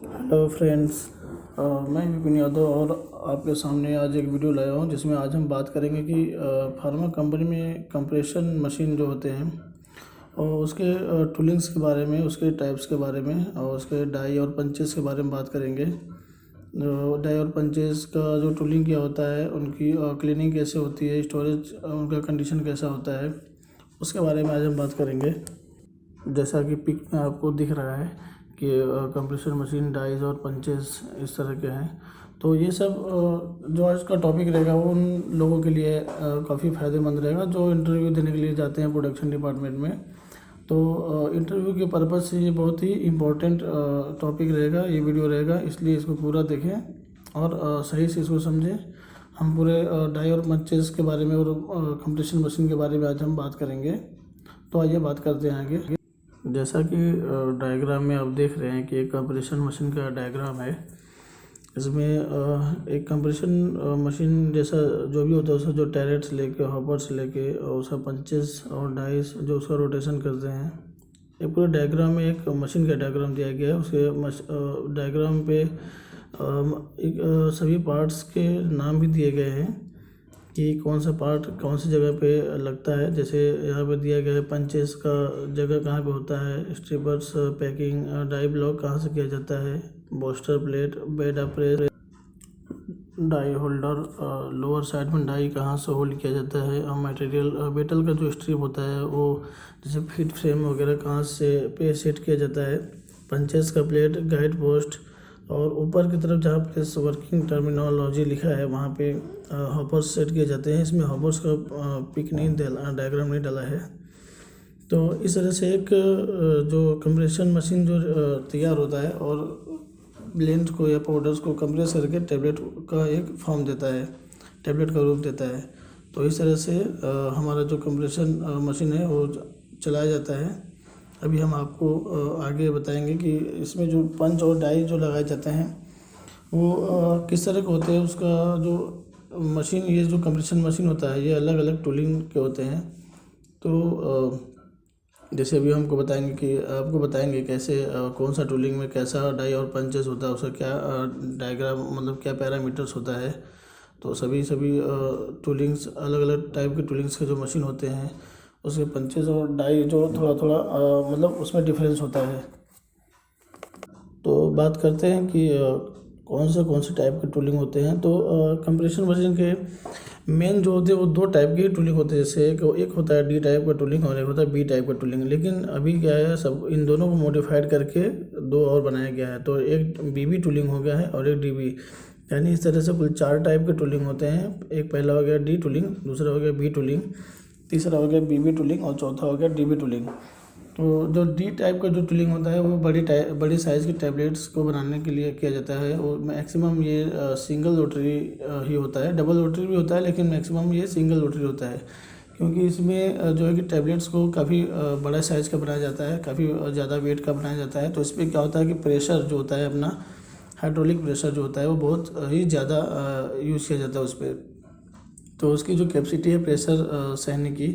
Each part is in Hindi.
Hello friends. मैं विपिन यादव और आपके सामने आज एक वीडियो लाया हूँ जिसमें आज हम बात करेंगे कि फार्मा कंपनी में कंप्रेशन मशीन जो होते हैं और उसके टूलिंग्स के बारे में, उसके टाइप्स के बारे में और उसके डाई और पंचेस के बारे में बात करेंगे। डाई और पंचेस का जो टूलिंग किया होता है, उनकी क्लीनिंग कैसे होती है, स्टोरेज उनका कंडीशन कैसा होता है, उसके बारे में आज हम बात करेंगे। जैसा कि पिक में आपको दिख रहा है कि कंप्रेसर मशीन, डाइज और पंचेस इस तरह के हैं। तो ये सब जो आज का टॉपिक रहेगा वो उन लोगों के लिए काफ़ी फ़ायदेमंद रहेगा जो इंटरव्यू देने के लिए जाते हैं प्रोडक्शन डिपार्टमेंट में। तो इंटरव्यू के पर्पज़ से ये बहुत ही इम्पोर्टेंट टॉपिक रहेगा, ये वीडियो रहेगा, इसलिए इसको पूरा देखें और सही से इसको समझें। हम पूरे डाई और पंचेस के बारे में और कंप्रेशन मशीन के बारे में आज हम बात करेंगे। तो आइए बात करते हैं आगे। जैसा कि डायग्राम में आप देख रहे हैं कि एक कंप्रेशन मशीन का डायग्राम है। इसमें एक कंप्रेशन मशीन जैसा जो भी होता है उसका जो टैरेट से लेके, हॉपर से लेके और उसका पंचेस और डाइस जो उसका रोटेशन करते हैं, एक पूरे डायग्राम में एक मशीन का डायग्राम दिया गया है। उसके डायग्राम पे एक सभी पार्ट्स के नाम भी दिए गए हैं कि कौन सा पार्ट कौन सी जगह पे लगता है। जैसे यहाँ पे दिया गया है पंचेस का जगह कहाँ पे होता है, स्ट्रिपर्स, पैकिंग, डाई ब्लॉक कहाँ से किया जाता है, बूस्टर प्लेट, बेड अप्रेस, डाई होल्डर, लोअर साइड में डाई कहाँ से होल्ड किया जाता है, और मटेरियल मेटल का जो स्ट्रिप होता है वो जैसे फीट फ्रेम वगैरह कहाँ से पे सेट किया जाता है, पंचेस का प्लेट, गाइड पोस्ट, और ऊपर की तरफ जहाँ पे वर्किंग टर्मिनोलॉजी लिखा है वहाँ पे हॉपर्स सेट किए जाते हैं। इसमें हॉपर्स का पिक नहीं डायग्राम नहीं डाला है। तो इस तरह से एक जो कंप्रेशन मशीन जो तैयार होता है और ब्लेंड को या पाउडर्स को कंप्रेस करके टैबलेट का एक फॉर्म देता है, टैबलेट का रूप देता है। तो इस तरह से हमारा जो कंप्रेशन मशीन है वो चलाया जाता है। अभी हम आपको आगे बताएंगे कि इसमें जो पंच और डाई जो लगाए जाते हैं वो किस तरह के होते हैं। उसका जो मशीन, ये जो कंप्रेशन मशीन होता है, ये अलग अलग टूलिंग के होते हैं। तो जैसे अभी हमको बताएंगे कि आपको बताएंगे कैसे कौन सा टूलिंग में कैसा डाई और पंचेस होता है, उसका क्या डायग्राम मतलब क्या पैरामीटर्स होता है। तो सभी टूलिंग्स, अलग अलग टाइप के टूलिंग्स के जो मशीन होते हैं उसके पंचेस और डाई जो थोड़ा थोड़ा मतलब उसमें डिफरेंस होता है। तो बात करते हैं कि कौन से टाइप के टूलिंग होते हैं। तो कंप्रेशन मशीन के मेन जो होते हैं वो दो टाइप के टूलिंग होते हैं। जैसे एक होता है डी टाइप का टूलिंग और एक होता है बी टाइप का टूलिंग। लेकिन अभी क्या है, सब इन दोनों को मॉडिफाइड करके दो और बनाया गया है। तो एक बीबी टूलिंग हो गया है और एक डीबी, यानी इस तरह से कुल 4 टाइप के टूलिंग होते हैं। एक पहला हो गया डी टूलिंग, दूसरा हो गया बी टूलिंग, तीसरा हो गया बीबी टूलिंग और चौथा हो गया डीबी टूलिंग। तो जो डी टाइप का जो टूलिंग होता है वो बड़ी साइज़ की टैबलेट्स को बनाने के लिए किया जाता है। और मैक्सिमम ये सिंगल रोटरी ही होता है, डबल रोटरी भी होता है लेकिन मैक्सिमम ये सिंगल रोटरी होता है। क्योंकि इसमें जो है कि टैबलेट्स को काफ़ी बड़ा साइज़ का बनाया जाता है, काफ़ी ज़्यादा वेट का बनाया जाता है। तो इस पर क्या होता है कि प्रेशर जो होता है अपना, हाइड्रोलिक प्रेशर जो होता है वो बहुत ही ज़्यादा यूज़ किया जाता है उस पर। तो उसकी जो कैपेसिटी है प्रेशर सहने की,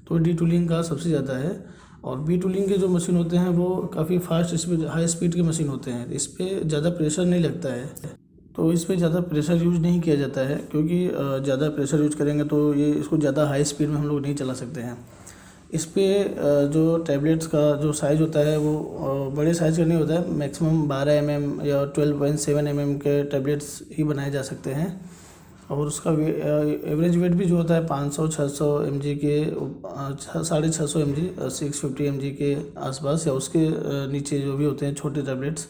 तो डी टूलिंग का सबसे ज़्यादा है। और बी टूलिंग के जो मशीन होते हैं वो काफ़ी फास्ट स्पीड, हाई स्पीड के मशीन होते हैं। इस पर ज़्यादा प्रेशर नहीं लगता है, तो इस पर ज़्यादा प्रेशर यूज नहीं किया जाता है। क्योंकि ज़्यादा प्रेशर यूज करेंगे तो ये इसको ज़्यादा हाई स्पीड में हम लोग नहीं चला सकते हैं। इस पर जो टैबलेट्स का जो साइज़ होता है वो बड़े साइज़ का नहीं होता है। मैक्सिमम 12 mm या 12.7 mm के टैबलेट्स ही बनाए जा सकते हैं। और उसका एवरेज वेट भी जो होता है 500-600 mg के, 650 mg, 650 mg के आसपास या उसके नीचे जो भी होते हैं छोटे टैबलेट्स,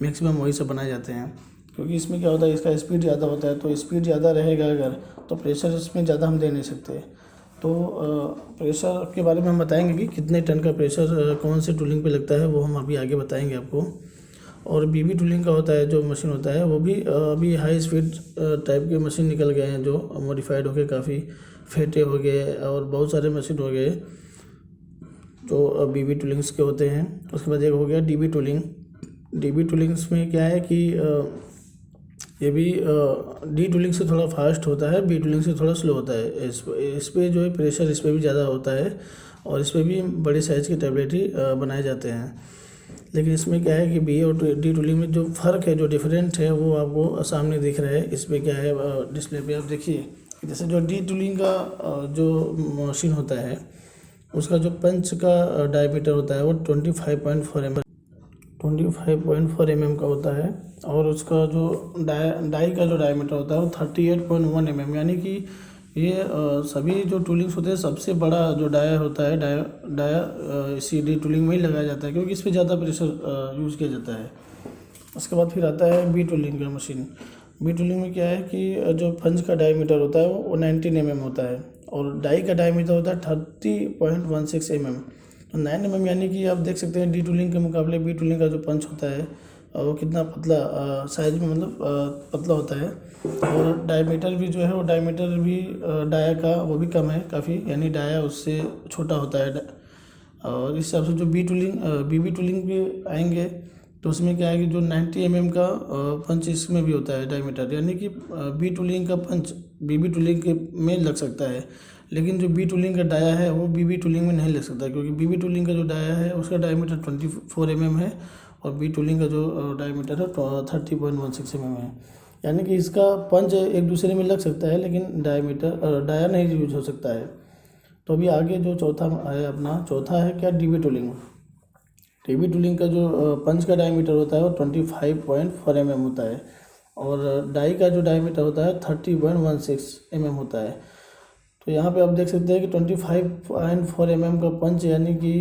मैक्सिमम वही सब बनाए जाते हैं। क्योंकि इसमें क्या होता है, इसका स्पीड ज़्यादा होता है। तो स्पीड ज़्यादा रहेगा अगर, तो प्रेशर इसमें ज़्यादा हम दे नहीं सकते। तो प्रेशर के बारे में हम बताएंगे कि कितने टन का प्रेशर कौन से टूलिंग पे लगता है, वो हम अभी आगे बताएंगे आपको। और बीबी टूलिंग का होता है जो मशीन होता है वो भी अभी हाई स्पीड टाइप के मशीन निकल गए हैं जो मॉडिफाइड हो गए, काफ़ी फेटे हो गए और बहुत सारे मशीन हो गए जो बीबी टूलिंग्स के होते हैं। उसके बाद एक हो गया डीबी टूलिंग। डीबी टूलिंग्स में क्या है कि ये भी डी टूलिंग से थोड़ा फास्ट होता है, बी टूलिंग से थोड़ा स्लो होता है। इस पर जो है प्रेशर इस पर भी ज़्यादा होता है और इस पर भी बड़े साइज़ के टैबलेट ही बनाए जाते हैं। लेकिन इसमें क्या है कि बी और डी टूलिंग में जो फ़र्क है, जो डिफरेंट है, वो आपको सामने दिख रहा है। इसमें क्या है, डिस्प्ले पे आप देखिए, जैसे जो डी टूलिंग का जो मशीन होता है, उसका जो पंच का डायमीटर होता है वो 25.4 mm का होता है, और उसका जो डाई का जो डायमीटर होता है वो 38.1 mm, यानी कि ये सभी जो टूलिंग्स होते हैं सबसे बड़ा जो डाया होता है, डाया इसी डी टूलिंग में ही लगाया जाता है, क्योंकि इस पर ज़्यादा प्रेशर यूज़ किया जाता है। उसके बाद फिर आता है बी टूलिंग का मशीन। बी टूलिंग में क्या है कि जो पंच का डायमीटर होता है वो 19 mm होता है, और डाई का डायमीटर होता है 30.16 mm। तो 9 mm, यानी कि आप देख सकते हैं डी टूलिंग के मुकाबले बी टूलिंग का जो पंच होता है वो कितना पतला साइज में, मतलब पतला होता है। और डायमीटर भी जो है वो डायमीटर भी डाया का वो भी कम है काफ़ी, यानी डाया उससे छोटा होता है। और इस हिसाब से जो बी टूलिंग भी आएंगे तो उसमें क्या है कि जो 90 mm का पंच इसमें भी होता है डायमीटर, यानी कि बी टूलिंग का पंच बी टूलिंग के में लग सकता है, लेकिन जो बी टूलिंग का डाया है वो बी टूलिंग में नहीं लग सकता, क्योंकि बी टूलिंग का जो डाया है उसका डायमीटर 24 mm है, और बी टूलिंग का जो डायमीटर है 30.16 mm है। यानी कि इसका पंच एक दूसरे में लग सकता है, लेकिन डाया नहीं यूज हो सकता है। तो अभी आगे जो चौथा है अपना, चौथा है क्या, डीबी टूलिंग। डीबी टूलिंग का जो पंच का डायमीटर होता है वो 25.4 mm होता है, और डाई का जो डायमीटर होता है 30.16 mm होता है। तो यहाँ पे आप देख सकते हैं कि 25.4 mm का पंच, यानी कि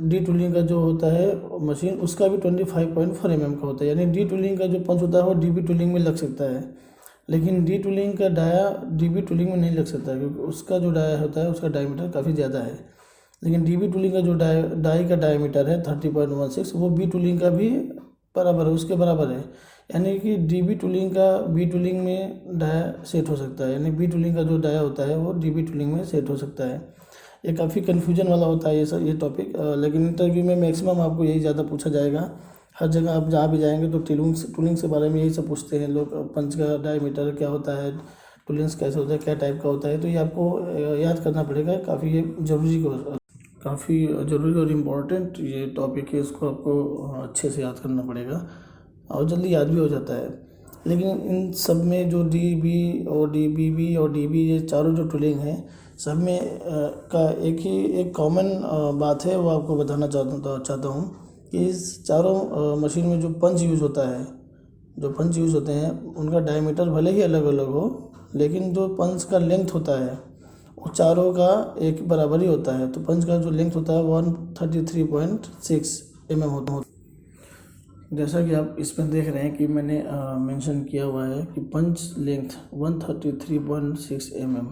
डी टूलिंग का जो होता है मशीन उसका भी 25.4 mm का होता है, यानी डी टूलिंग का जो पंच होता है वो डीबी टूलिंग में लग सकता है, लेकिन डी टूलिंग का डाया डीबी टूलिंग में नहीं लग सकता, क्योंकि उसका जो डाया होता है उसका डायमीटर काफ़ी ज़्यादा है। लेकिन डीबी टूलिंग का जो डाई का डायमीटर है 30.16, वो बी टूलिंग का भी बराबर है, उसके बराबर है। यानी कि डीबी टूलिंग का बी टूलिंग में डाया सेट हो सकता है, यानी बी टूलिंग का जो डाया होता है वो डीबी टूलिंग में सेट हो सकता है। ये काफ़ी कन्फ्यूजन वाला होता है ये टॉपिक, लेकिन इंटरव्यू में मैक्सिमम आपको यही ज़्यादा पूछा जाएगा। हर जगह आप जहाँ भी जाएंगे तो टूलिंग्स के बारे में यही सब पूछते हैं लोग, पंच का डायमीटर क्या होता है, टूलिंग्स कैसे होता है, क्या टाइप का होता है। तो ये आपको याद करना पड़ेगा, काफ़ी ज़रूरी और इम्पोर्टेंट ये टॉपिक है, इसको आपको अच्छे से याद करना पड़ेगा, और जल्दी याद भी हो जाता है। लेकिन इन सब में जो डी बी और डी बी बी और डी बी, ये चारों जो टूलिंग हैं, सब में का एक कॉमन बात है, वो आपको बताना चाहता हूँ कि इस चारों मशीन में जो पंच यूज़ होता है, जो पंच यूज़ होते हैं उनका डायमीटर भले ही अलग अलग हो, लेकिन जो पंच का लेंथ होता है वो चारों का एक बराबर ही होता है। तो पंच का जो लेंथ होता है 133.6 mm होता है। जैसा कि आप इसमें देख रहे हैं कि मैंने मेंशन किया हुआ है कि पंच लेंथ 133.6 mm,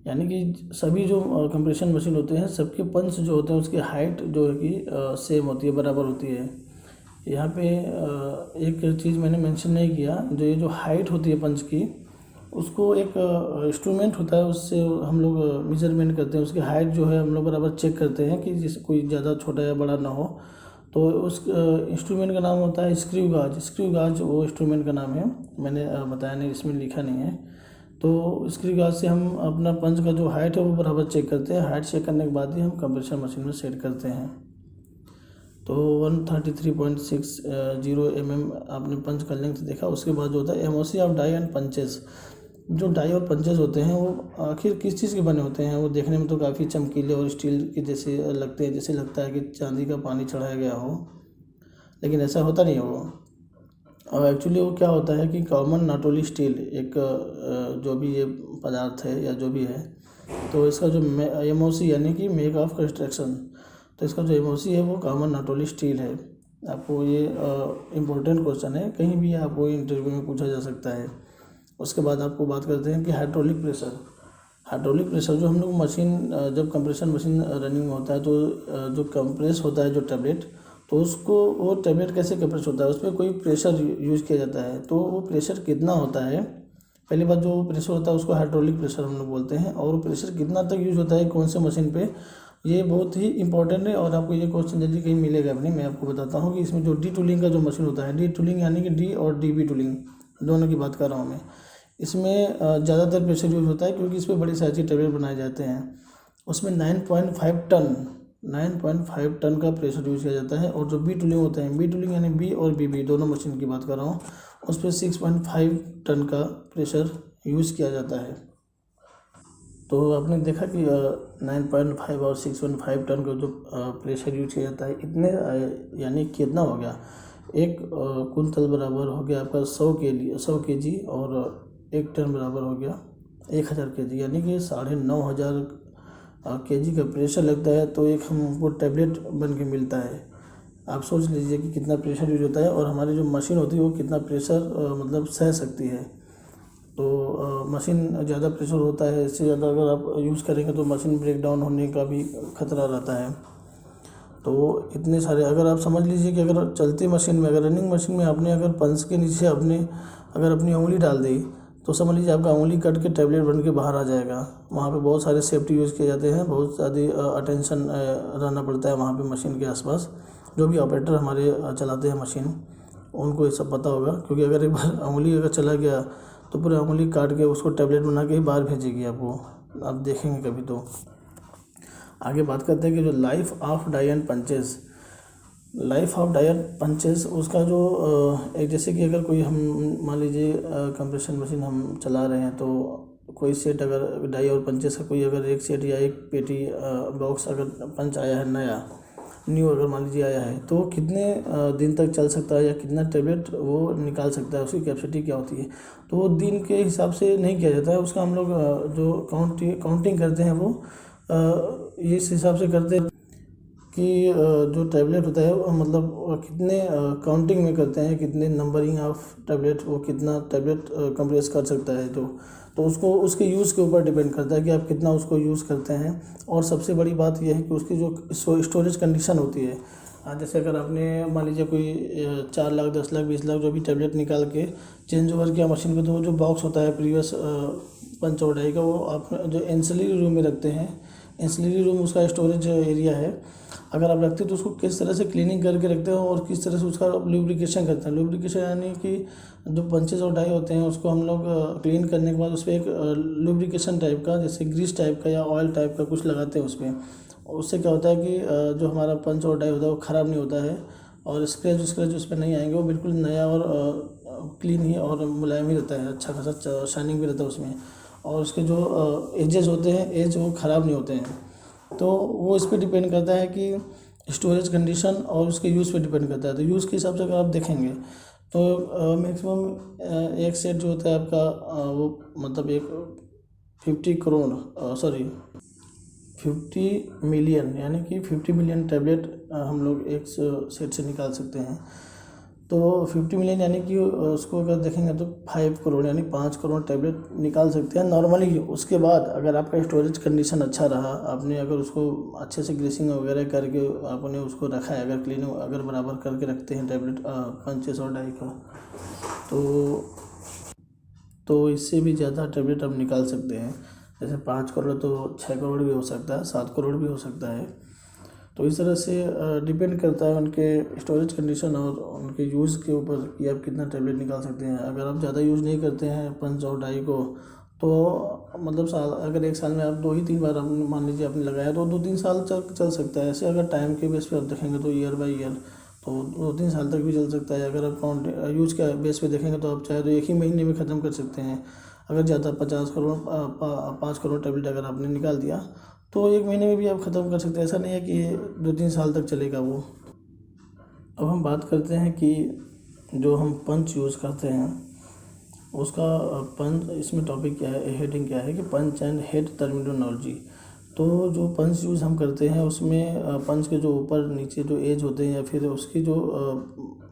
यानी कि सभी जो कंप्रेशन मशीन होते हैं सबके पंच जो होते हैं उसकी हाइट जो है कि सेम होती है, बराबर होती है। यहाँ पे एक चीज़ मैंने मेंशन नहीं किया, जो ये जो हाइट होती है पंच की, उसको एक इंस्ट्रूमेंट होता है, उससे हम लोग मेजरमेंट करते हैं, उसकी हाइट जो है हम लोग बराबर चेक करते हैं कि जिससे कोई ज़्यादा छोटा या बड़ा ना हो। तो उस इंस्ट्रूमेंट का नाम होता है स्क्रू गाज वो इंस्ट्रूमेंट का नाम है, मैंने बताया नहीं, इसमें लिखा नहीं है। तो स्क्रू गाज से हम अपना पंच का जो हाइट है वो बराबर चेक करते हैं, हाइट चेक करने के बाद ही हम कंप्रेशर मशीन में सेट करते हैं। तो 133.60 mm आपने पंच का लेंथ देखा। उसके बाद जो होता है MOC of die and punches. जो डाई और पंचेस होते हैं वो आखिर किस चीज़ के बने होते हैं, वो देखने में तो काफ़ी चमकीले और स्टील के जैसे लगते हैं, जैसे लगता है कि चांदी का पानी चढ़ाया गया हो, लेकिन ऐसा होता नहीं है वो। और एक्चुअली वो क्या होता है कि कॉमन नाटोली स्टील एक जो भी ये पदार्थ है या जो भी है, तो इसका जो एमओसी यानी कि मेक ऑफ कंस्ट्रक्शन, तो इसका जो एमओसी है वो कॉमन नाटोली स्टील है। आपको ये इम्पोर्टेंट क्वेश्चन है, कहीं भी आपको इंटरव्यू में पूछा जा सकता है। उसके बाद आपको बात करते हैं कि हाइड्रोलिक प्रेशर जो हम लोग मशीन जब कंप्रेशन मशीन रनिंग में होता है तो जो कंप्रेस होता है जो टैबलेट, तो उसको वो टैबलेट कैसे कंप्रेस होता है, उस पर कोई प्रेशर यूज़ किया जाता है। तो वो प्रेशर कितना होता है, पहली बात जो प्रेशर होता है उसको हाइड्रोलिक प्रेशर हम लोग बोलते हैं, और प्रेशर कितना तक यूज़ होता है कौन से मशीन पे, ये बहुत ही इंपॉर्टेंट है। और आपको ये क्वेश्चन जल्दी कहीं मिलेगा भी नहीं। मैं आपको बताता हूँ कि इसमें जो डी टूलिंग का जो मशीन होता है, डी टूलिंग यानी कि डी और डी बी टूलिंग दोनों की बात कर रहा हूँ मैं, इसमें ज़्यादातर प्रेशर यूज होता है क्योंकि इस पर बड़ी साइज के टैबलेट बनाए जाते हैं। उसमें 9.5 टन 9.5 टन का प्रेशर यूज़ किया जाता है। और जो बी टूलिंग होता है, बी टूलिंग यानी बी और बीबी दोनों मशीन की बात कर रहा हूँ, उस पर 6.5 टन का प्रेशर यूज़ किया जाता है। तो आपने देखा कि 9.5 और 6.5 टन का जो प्रेशर यूज किया जाता है, इतने यानी कितना हो गया, एक कुंतल बराबर हो गया आपका 100 के जी, और 1 टन बराबर हो गया 1000 के जी, यानी कि 9,500 के जी का प्रेशर लगता है। तो एक हमको टैबलेट बन के मिलता है। आप सोच लीजिए कि कितना प्रेशर यूज होता है, और हमारी जो मशीन होती है वो कितना प्रेशर मतलब सह सकती है। तो मशीन ज़्यादा प्रेशर होता है, इससे ज़्यादा अगर आप यूज़ करेंगे तो मशीन ब्रेक डाउन होने का भी खतरा रहता है। तो इतने सारे, अगर आप समझ लीजिए कि अगर चलती मशीन में, अगर रनिंग मशीन में आपने अगर पंच के नीचे अगर अपनी उंगली डाल दी, तो समझ लीजिए आपका उंगली कट के टैबलेट बन के बाहर आ जाएगा। वहाँ पे बहुत सारे सेफ्टी यूज़ किए जाते हैं, बहुत ज़्यादा अटेंशन रहना पड़ता है वहाँ पे मशीन के आसपास। जो भी ऑपरेटर हमारे चलाते हैं मशीन, उनको ये सब पता होगा, क्योंकि अगर एक बार उंगली अगर चला गया तो पूरा उंगली काट के उसको टैबलेट बना के ही बाहर भेजेगी आपको, आप देखेंगे कभी। तो आगे बात करते हैं कि जो life of die and punches, उसका जो एक, जैसे कि अगर कोई हम मान लीजिए कंप्रेशन मशीन हम चला रहे हैं, तो कोई सेट अगर डाई और पंचेस का कोई अगर एक सेट या एक पेटी बॉक्स अगर पंच आया है न्यू अगर मान लीजिए आया है, तो कितने दिन तक चल सकता है या कितना टैबलेट वो निकाल सकता है, उसकी कैपेसिटी क्या होती है। तो वो दिन के हिसाब से नहीं किया जाता है, उसका हम लोग जो काउंटिंग करते हैं वो इस हिसाब से करते हैं कि जो टैबलेट होता है वो मतलब कितने काउंटिंग में करते हैं, कितने नंबरिंग ऑफ टैबलेट, वो कितना टैबलेट कंप्रेस कर सकता है। तो उसको उसके यूज़ के ऊपर डिपेंड करता है कि आप कितना उसको यूज़ करते हैं। और सबसे बड़ी बात यह है कि उसकी जो स्टोरेज कंडीशन होती है, जैसे अगर आपने मान लीजिए कोई 4 लाख 10 लाख 20 लाख जो भी टैबलेट निकाल के चेंज ओवर किया मशीन पे, तो वो जो बॉक्स होता है प्रीवियस पंच और डाई का, वो आप जो एंसिलरी रूम में रखते हैं। एंसिलरी रूम उसका स्टोरेज एरिया है। अगर आप रखते हो तो उसको किस तरह से क्लीनिंग करके रखते हो और किस तरह से उसका लुब्रिकेशन करते हैं। लुब्रिकेशन यानी कि जो पंचेज और डाई होते हैं उसको हम लोग क्लीन करने के बाद उस पर एक लुब्रिकेशन टाइप का, जैसे ग्रीस टाइप का या ऑयल टाइप का कुछ लगाते हैं उस पर। उससे क्या होता है कि जो हमारा पंच और डाई होता है वो ख़राब नहीं होता है, और स्क्रैच उस पर नहीं आएंगे, वो बिल्कुल नया और क्लीन ही और मुलायम ही रहता है, अच्छा खासा शाइनिंग भी रहता है उसमें। और उसके जो एजेस होते हैं, एज वो ख़राब नहीं होते हैं। तो वो इस पर डिपेंड करता है कि स्टोरेज कंडीशन और उसके यूज़ पे डिपेंड करता है। तो यूज़ के हिसाब से अगर आप देखेंगे तो मैक्सिमम एक सेट जो होता है आपका वो मतलब एक 50 मिलियन, यानी कि 50 मिलियन टैबलेट हम लोग एक सेट से निकाल सकते हैं। तो 50 मिलियन यानी कि उसको अगर देखेंगे तो 5 करोड़ यानी 5 करोड़ टैबलेट निकाल सकते हैं नॉर्मली। उसके बाद अगर आपका स्टोरेज कंडीशन अच्छा रहा, आपने अगर उसको अच्छे से ग्रीसिंग वगैरह करके आपने उसको रखा है, अगर क्लीनिंग अगर बराबर करके रखते हैं टैबलेट पंचेस और डाई का, तो इससे भी ज़्यादा टैबलेट आप निकाल सकते हैं। जैसे 5 करोड़ तो 6 करोड़ भी हो सकता है, 7 करोड़ भी हो सकता है। तो इस तरह से डिपेंड करता है उनके स्टोरेज कंडीशन और उनके यूज़ के ऊपर कि आप कितना टैबलेट निकाल सकते हैं। अगर आप ज़्यादा यूज़ नहीं करते हैं पंच और डाई को, तो मतलब अगर एक साल में आप 2 ही 3 बार मान लीजिए आपने लगाया, तो 2-3 साल चल सकता है। ऐसे अगर टाइम के बेस पे आप देखेंगे तो ईयर बाई ईयर तो 2-3 साल तक भी चल सकता है। अगर आप यूज़ के बेस पे देखेंगे तो आप चाहे तो एक ही महीने में ख़त्म कर सकते हैं। अगर ज़्यादा 50 करोड़ 5 करोड़ टैबलेट अगर आपने निकाल दिया तो 1 महीने में भी आप ख़त्म कर सकते हैं। ऐसा नहीं है कि 2-3 साल तक चलेगा वो। अब हम बात करते हैं कि जो हम पंच यूज़ करते हैं उसका पंच, इसमें टॉपिक क्या है, हेडिंग क्या है कि पंच एंड हेड टर्मिनोलॉजी। तो जो पंच यूज़ हम करते हैं उसमें पंच के जो ऊपर नीचे जो एज होते हैं या फिर उसकी जो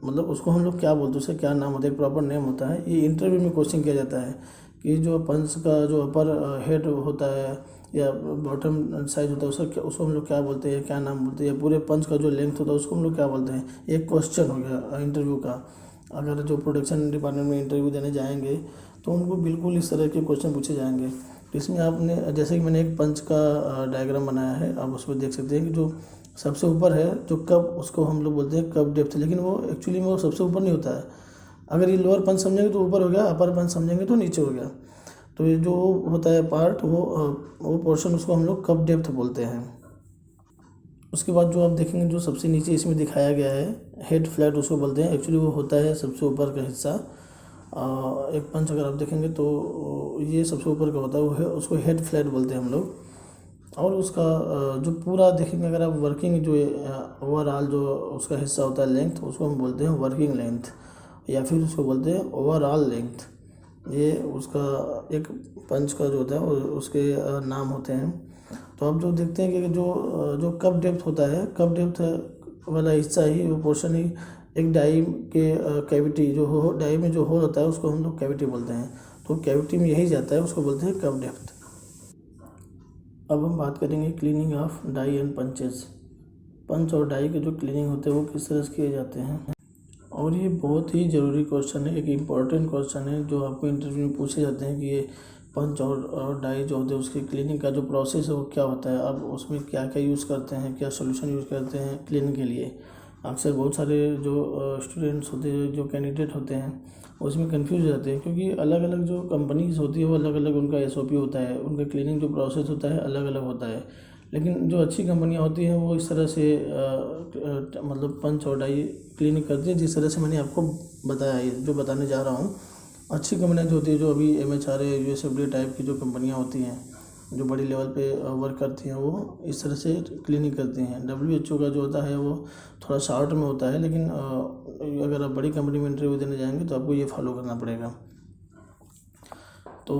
मतलब उसको हम लोग क्या बोलते हैं, उसका क्या नाम होता है, एक प्रॉपर नेम होता है। ये इंटरव्यू में क्वेश्चन किया जाता है कि जो पंच का जो अपर हेड होता है या बॉटम साइज होता है उसको हम लोग क्या बोलते हैं, क्या नाम बोलते हैं, या पूरे पंच का जो लेंथ होता है उसको हम लोग क्या बोलते हैं। एक क्वेश्चन हो गया इंटरव्यू का। अगर जो प्रोडक्शन डिपार्टमेंट में इंटरव्यू देने जाएंगे तो उनको बिल्कुल इस तरह के क्वेश्चन पूछे जाएंगे। तो इसमें आपने, जैसे कि मैंने एक पंच का डायग्राम बनाया है, आप उसमें देख सकते हैं कि जो सबसे ऊपर है जो कब, उसको हम लोग बोलते हैं कब डेप्थ, लेकिन वो एक्चुअली में वो सबसे ऊपर नहीं होता है। अगर ये लोअर पंच समझेंगे तो ऊपर हो गया, अपर पंच समझेंगे तो नीचे हो गया। तो ये जो होता है पार्ट, वो पोर्शन उसको हम लोग कब डेप्थ बोलते हैं। उसके बाद जो आप देखेंगे जो सबसे नीचे इसमें दिखाया गया है हेड फ्लैट उसको बोलते हैं। एक्चुअली वो होता है सबसे ऊपर का हिस्सा। एक पंच अगर आप देखेंगे तो ये सबसे ऊपर का होता है, वो है उसको हेड फ्लैट बोलते हैं हम लोग। और उसका जो पूरा देखेंगे अगर आप वर्किंग जो ओवरऑल जो उसका हिस्सा होता है लेंथ, उसको हम बोलते हैं वर्किंग लेंथ, या फिर उसको बोलते हैं ओवरऑल लेंथ। ये उसका एक पंच का जो होता है उसके नाम होते हैं। तो आप जो देखते हैं कि जो कप डेप्थ होता है, कप डेप्थ वाला हिस्सा ही वो पोर्शन ही एक डाई के कैविटी जो हो डाई में जो होल होता है उसको हम लोग कैविटी बोलते हैं। तो कैविटी में यही जाता है, उसको बोलते हैं कप डेप्थ। अब हम बात करेंगे cleaning of die and punches. Punch और डाई के जो क्लीनिंग होते हैं वो किस तरह से किए जाते हैं। और ये बहुत ही ज़रूरी क्वेश्चन है, एक इम्पॉर्टेंट क्वेश्चन है जो आपको इंटरव्यू में पूछे जाते हैं कि ये पंच और डाई जो होते हैं उसकी क्लीनिंग का जो प्रोसेस है वो क्या होता है, आप उसमें क्या क्या यूज़ करते हैं, क्या सोल्यूशन यूज़ करते हैं क्लीनिंग के लिए। अक्सर बहुत सारे जो स्टूडेंट्स होते हैं, जो कैंडिडेट होते हैं, उसमें कंफ्यूज हो जाते हैं क्योंकि अलग अलग जो कंपनीज होती है वो अलग अलग उनका SOP होता है, उनका क्लीनिंग जो प्रोसेस होता है अलग अलग होता है। लेकिन जो अच्छी कंपनियां होती हैं वो इस तरह से मतलब पंच और डाई क्लीनिक करती है जिस तरह से मैंने आपको बताया है, जो बताने जा रहा हूँ। अच्छी कंपनियां जो होती है, जो अभी MHRA USFDA टाइप की जो कंपनियां होती हैं, जो बड़ी लेवल पे वर्क करती हैं, वो इस तरह से क्लीनिक करती हैं। WHO का जो होता है वो थोड़ा शॉर्ट में होता है, लेकिन अगर आप बड़ी कंपनी में इंटरव्यू देने जाएंगे तो आपको ये फॉलो करना पड़ेगा। तो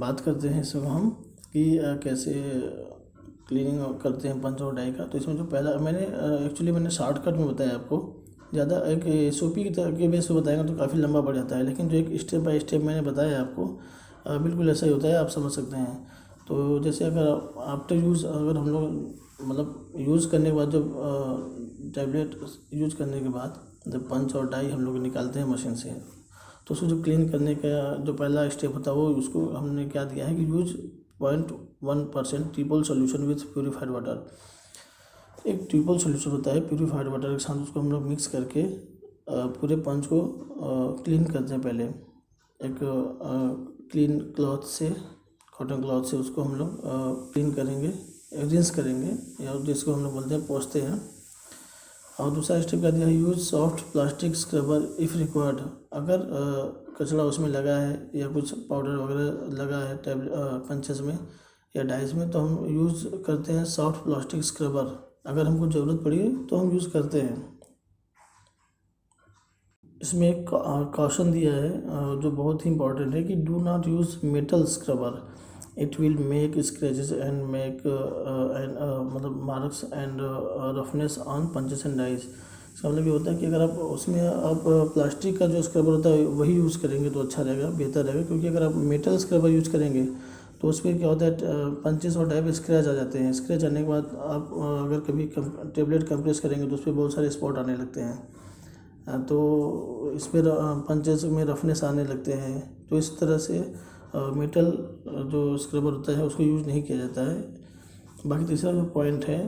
बात करते हैं इसमें हम कि कैसे क्लीनिंग करते हैं पंच और डाई का। तो इसमें जो पहला मैंने शॉर्टकट में बताया आपको, ज़्यादा एक SOP के बेस पे बताएंगे तो काफ़ी लंबा पड़ जाता है, लेकिन जो एक स्टेप बाय स्टेप मैंने बताया आपको बिल्कुल ऐसा ही होता है, आप समझ सकते हैं। तो जैसे अगर आफ्टर यूज़ अगर हम लोग मतलब यूज़ करने के बाद जब टैबलेट यूज़ करने के बाद जब पंच और डाई हम लोग निकालते हैं मशीन से, तो उसको जो क्लीन करने का जो पहला स्टेप होता है वो उसको हमने क्या दिया है कि use 0.1% triple solution with purified water. एक ट्रिपल सोल्यूशन होता है प्यूरीफाइड वाटर के साथ, उसको हम लोग मिक्स करके पूरे पंच को क्लीन करते हैं। पहले एक क्लीन क्लॉथ से, कॉटन क्लॉथ से उसको हम लोग क्लीन करेंगे, रिंस करेंगे, या जिसको हम लोग बोलते हैं पोंछते हैं। और दूसरा स्टेप क्या दिया है, use soft plastic scrubber if required. अगर कचरा उसमें लगा है या कुछ पाउडर वगैरह लगा है पंचेस में या डाइस में, तो हम यूज़ करते हैं सॉफ्ट प्लास्टिक स्क्रबर। अगर हमको ज़रूरत पड़ी तो हम यूज़ करते हैं। इसमें एक कॉशन दिया है जो बहुत ही इंपॉर्टेंट है कि do not use metal scrubber, it will make scratches and make and मतलब marks and roughness on punches and dies. इसका मतलब ये होता है कि अगर आप उसमें आप प्लास्टिक का जो स्क्रबर होता है वही यूज़ करेंगे तो अच्छा रहेगा, बेहतर रहेगा। क्योंकि अगर आप मेटल स्क्रबर यूज़ करेंगे तो उस पर क्या होता है, पंचेस और डाई पे स्क्रैच आ जाते हैं। स्क्रैच आने के बाद आप अगर कभी टेबलेट कंप्रेस करेंगे तो उस पर बहुत सारे स्पॉट आने लगते हैं, तो इस पर पंचेस में रफनेस आने लगते हैं। तो इस तरह से मेटल जो स्क्रबर होता है उसको यूज़ नहीं किया जाता है। बाकी तीसरा जो पॉइंट है,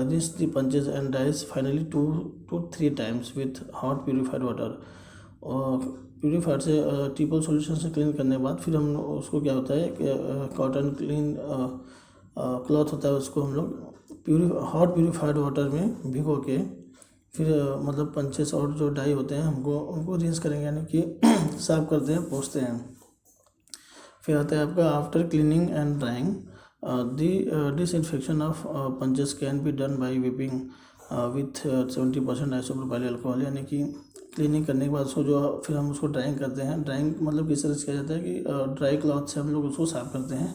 rinse the punches and dice finally 2 to 3 times with hot purified water. और प्यूरीफाइड से ट्रिपल सॉल्यूशन से क्लीन करने के बाद फिर हम उसको क्या होता है कि कॉटन क्लीन क्लॉथ होता है, उसको हम लोग हॉट प्यूरीफाइड वाटर में भिगो के फिर मतलब पंचेस और जो डाई होते हैं हमको उनको रिंस करेंगे, यानी कि साफ करते हैं, पोंछते हैं। फिर आता है आपका after cleaning and drying the disinfection of punches can be done by wiping with 70% isopropyl alcohol. यानी कि क्लीनिंग करने के बाद उसको जो फिर हम उसको ड्राइंग करते हैं। ड्राइंग मतलब किस तरह से किया जाता है कि ड्राई क्लॉथ से हम लोग उसको साफ करते हैं।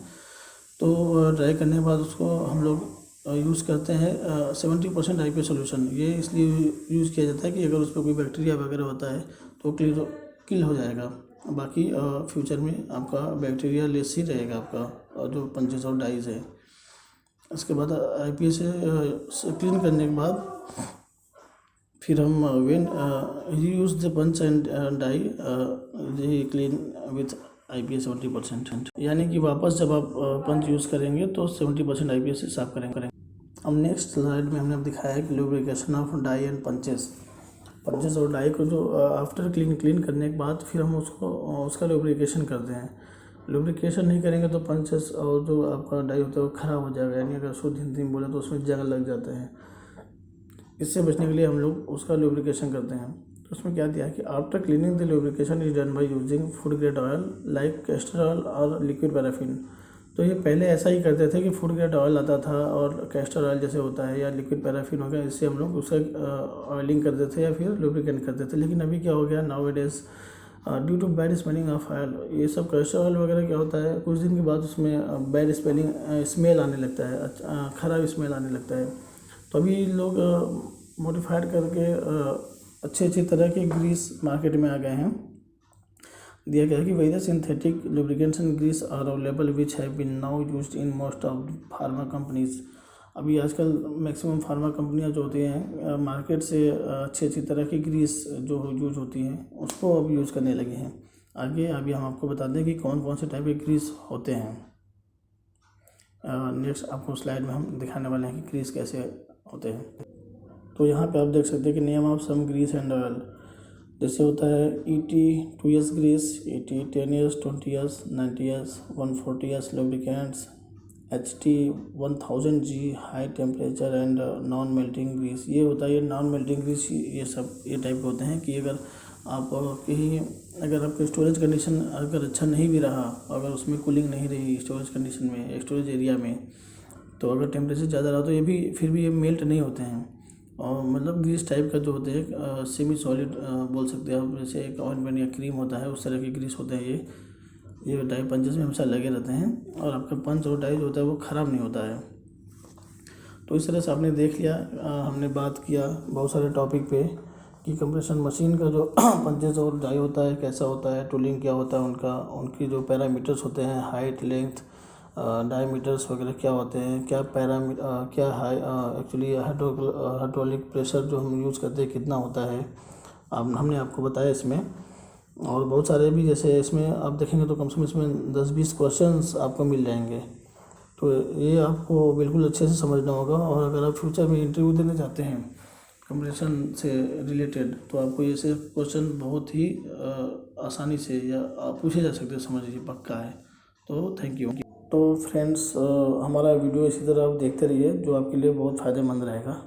तो ड्राई करने के बाद उसको हम लोग यूज़ करते हैं 70% IPA सोल्यूशन। ये इसलिए यूज़ किया जाता है कि अगर उस पर कोई बैक्टीरिया वगैरह होता है तो किल हो जाएगा। बाकी फ्यूचर में आपका बैक्टीरिया लेस ही रहेगा आपका जो पंचेस और डाइज है। इसके बाद IPA से क्लीन करने के बाद फिर हम when use the punch and die clean with IPA 70%। यानी कि वापस जब आप पंच यूज़ करेंगे तो 70% IPA से साफ करेंगे। अब नेक्स्ट स्लाइड में हमने अब दिखाया है कि lubrication of die and punches और डाई को जो आफ्टर क्लीन करने के बाद फिर हम उसका लुब्रिकेशन करते हैं। लुब्रिकेशन नहीं करेंगे तो पंचेस और जो आपका डाई होता है वो ख़राब हो जाएगा, यानी अगर शुद्ध हिंदी में बोले तो उसमें जंग लग जाते हैं। इससे बचने के लिए हम लोग उसका लुब्रिकेशन करते हैं। तो उसमें क्या दिया है कि after cleaning the lubrication is done by using food grade oil like castor oil और लिक्विड पैराफिन। तो ये पहले ऐसा ही करते थे कि फूड ग्रेड ऑयल आता था और कैस्टर ऑयल जैसे होता है या लिक्विड पैराफिन हो गया, इससे हम लोग उसका ऑयलिंग करते थे या फिर लुब्रिकेंट करते थे। लेकिन अभी क्या हो गया, now it is due to bad smelling of oil, ये सब कैस्टर ऑयल वगैरह क्या होता है, कुछ दिन के बाद उसमें बैड स्मेल आने लगता है, ख़राब स्मेल आने लगता है। तो अभी लोग मॉडिफाइड करके अच्छी तरह के ग्रीस मार्केट में आ गए हैं। दिया गया है कि various synthetic lubricants and grease are available which have been now used in most of pharma companies. अभी आजकल मैक्सिमम फार्मा कंपनियां जो होती हैं मार्केट से अच्छी तरह की ग्रीस जो यूज होती हैं उसको अब यूज़ करने लगे हैं। आगे अभी हम आपको बता दें कि कौन कौन से टाइप के ग्रीस होते हैं। नेक्स्ट आपको स्लाइड में हम दिखाने वाले हैं कि ग्रीस कैसे होते हैं। तो यहाँ पे आप देख सकते हैं कि name of some grease and oil, जैसे होता है ET 2 years grease, ET 10 years, 20 years, 90 years, 140 years lubricants, HT 1000 G high temperature and non melting grease. ये होता है ये नॉन मेल्टिंग ग्रीस, ये सब ये टाइप के होते हैं कि अगर आप कहीं अगर आपका स्टोरेज कंडीशन अगर अच्छा नहीं भी रहा, अगर उसमें कूलिंग नहीं रही स्टोरेज कंडीशन में, स्टोरेज एरिया में, तो अगर टेम्परेचर ज़्यादा रहा तो ये भी फिर भी ये मेल्ट नहीं होते हैं। और मतलब ग्रीस टाइप का जो होते हैं सेमी सॉलिड बोल सकते हैं आप, जैसे एक ऑइंटमेंट या क्रीम होता है उस तरह के ग्रीस होते हैं ये डाई पंचेस में हमेशा लगे रहते हैं और आपका पंच और डाई जो होता है वो ख़राब नहीं होता है। तो इस तरह से आपने देख लिया, हमने बात किया बहुत सारे टॉपिक पे कि कंप्रेशन मशीन का जो पंचेस और डाई होता है कैसा होता है, टूलिंग क्या होता है उनका, उनकी जो पैरामीटर्स होते हैं हाइट लेंथ डायमीटर्स वगैरह क्या होते हैं, क्या हाई एक्चुअली हाइड्रोलिक प्रेशर जो हम यूज़ करते हैं कितना होता है, हमने आपको बताया इसमें। और बहुत सारे भी जैसे इसमें आप देखेंगे तो कम से कम इसमें 10-20 क्वेश्चंस आपको मिल जाएंगे। तो ये आपको बिल्कुल अच्छे से समझना होगा। और अगर आप फ्यूचर में इंटरव्यू देने जाते हैं कंप्रेशन से रिलेटेड तो आपको ये से क्वेश्चन बहुत ही आसानी से या पूछे जा सकते हैं, समझ लीजिए पक्का है। तो थैंक यू। तो फ्रेंड्स हमारा वीडियो इसी तरह आप देखते रहिए जो आपके लिए बहुत फ़ायदेमंद रहेगा।